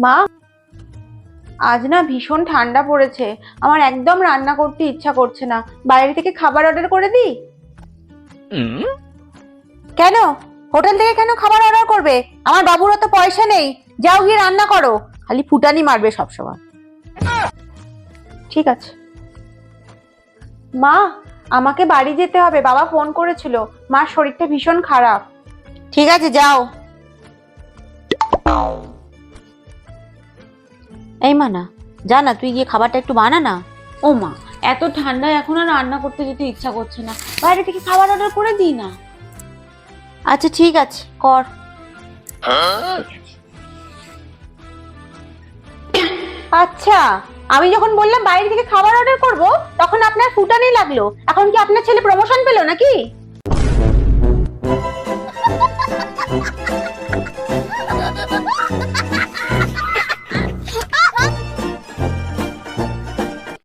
মা, আজ না ভীষণ ঠান্ডা পড়েছে, আমার একদম রান্না করতে ইচ্ছা করছে না। বাইরে থেকে খাবার অর্ডার করে দিই? কেন? হোটেল থেকে কেন খাবার অর্ডার করবে? আমার বাবুর অত পয়সা নেই। যাও গিয়ে রান্না করো, খালি ফুটানি মারবে সবসময়। ঠিক আছে। মা, আমাকে বাড়ি যেতে হবে, বাবা ফোন করেছিল, মার শরীরটা ভীষণ খারাপ। ঠিক আছে, যাও। এই মানা, যা না, তুই গিয়ে খাবারটা একটু বানা না। ও মা, এত ঠান্ডায় এখন আর রান্না করতে যেতে ইচ্ছা করছে না, বাইরে থেকে খাবার অর্ডার করে দিই না। আচ্ছা ঠিক আছে, কর। আচ্ছা, আমি যখন বললাম বাইরে থেকে খাবার অর্ডার করব, তখন আপনার ফুটানি লাগলো। এখন কি আপনার ছেলে প্রমোশন পেলো নাকি?